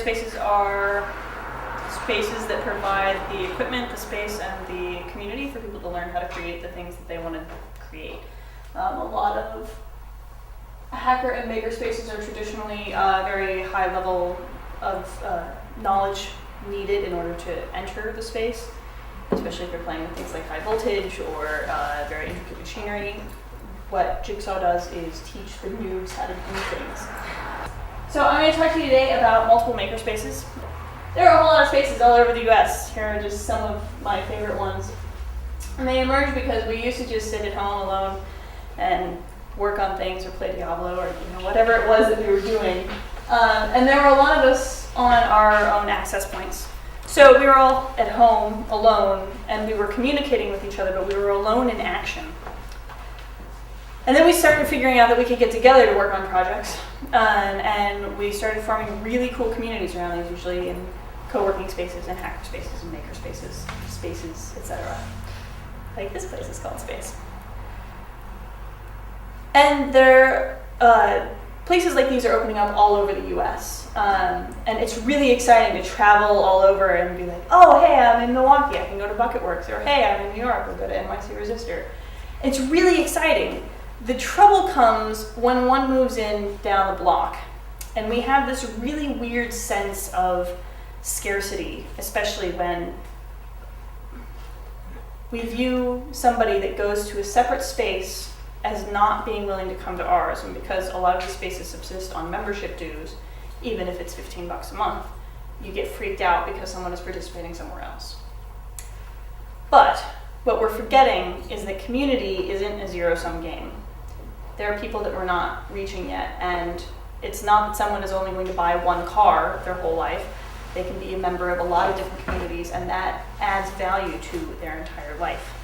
Makerspaces are spaces that provide the equipment, the space, and the community for people to learn how to create the things that they want to create. A lot of hacker and makerspaces are traditionally very high level of knowledge needed in order to enter the space, especially if you're playing with things like high voltage or very intricate machinery. What Jigsaw does is teach the noobs how to do things. So I'm going to talk to you today about multiple makerspaces. There are a whole lot of spaces all over the US. Here are just some of my favorite ones. And they emerged because we used to just sit at home alone and work on things or play Diablo or whatever it was that we were doing. And there were a lot of us on our own access points. So we were all at home alone and we were communicating with each other, but we were alone in action. And then we started figuring out that we could get together to work on projects. And we started forming really cool communities around these, usually in co-working spaces and hacker spaces and maker spaces, etc. Like this place is called Space. And places like these are opening up all over the US. And it's really exciting to travel all over and be like, oh, hey, I'm in Milwaukee, I can go to Bucketworks, or hey, I'm in New York, we'll go to NYC Resistor. It's really exciting. The trouble comes when one moves in down the block. And we have this really weird sense of scarcity, especially when we view somebody that goes to a separate space as not being willing to come to ours. And because a lot of these spaces subsist on membership dues, even if it's $15 a month, you get freaked out because someone is participating somewhere else. But what we're forgetting is that community isn't a zero-sum game. There are people that we're not reaching yet, and it's not that someone is only going to buy one car their whole life. They can be a member of a lot of different communities, and that adds value to their entire life.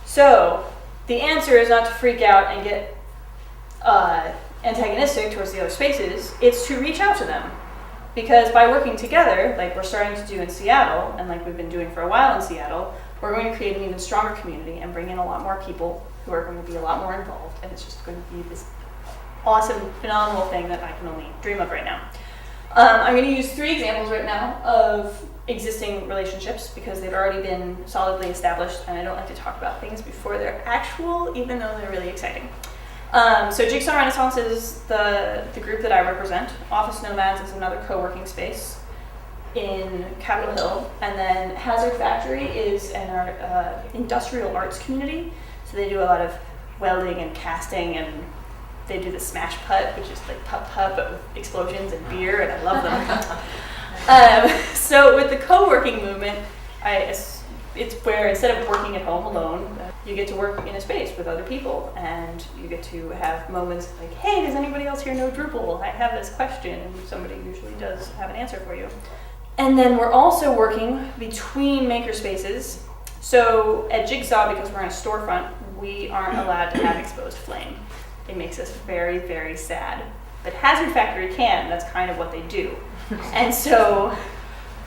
So the answer is not to freak out and get antagonistic towards the other spaces. It's to reach out to them. Because by working together, like we're starting to do in Seattle, and like we've been doing for a while in Seattle, we're going to create an even stronger community and bring in a lot more people who are going to be a lot more involved, and it's just going to be this awesome, phenomenal thing that I can only dream of right now. I'm going to use 3 examples right now of existing relationships because they've already been solidly established, and I don't like to talk about things before they're actual, even though they're really exciting. So Jigsaw Renaissance is the group that I represent. Office Nomads is another co-working space in Capitol Hill. And then Hazard Factory is an industrial arts community. So they do a lot of welding and casting, and they do the smash putt, which is like putt-putt, but with explosions and beer, and I love them. So with the co-working movement, it's where instead of working at home alone, you get to work in a space with other people, and you get to have moments like, hey, does anybody else here know Drupal? I have this question, and somebody usually does have an answer for you. And then we're also working between makerspaces. So at Jigsaw, because we're in a storefront, we aren't allowed to have exposed flame. It makes us very, very sad. But Hazard Factory can, that's kind of what they do. And so,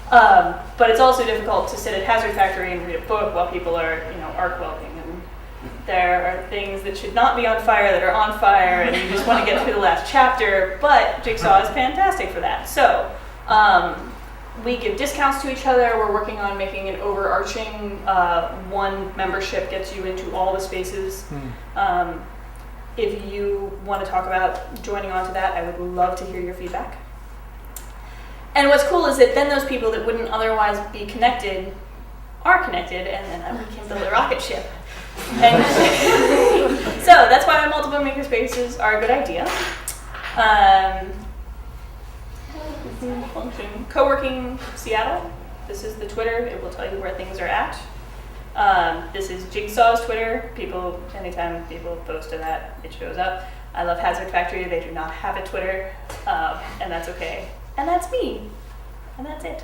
but it's also difficult to sit at Hazard Factory and read a book while people are, arc welding. And there are things that should not be on fire that are on fire, and you just want to get through the last chapter, but Jigsaw is fantastic for that. So, we give discounts to each other. We're working on making an overarching one membership gets you into all the spaces. If you want to talk about joining onto that, I would love to hear your feedback. And what's cool is that then those people that wouldn't otherwise be connected are connected, and then we can build a rocket ship. And so that's why multiple makerspaces are a good idea. Function. Co-working Seattle. This is the Twitter. It will tell you where things are at. This is Jigsaw's Twitter. Anytime people post to that, it shows up. I love Hazard Factory. They do not have a Twitter, and that's okay. And that's me. And that's it.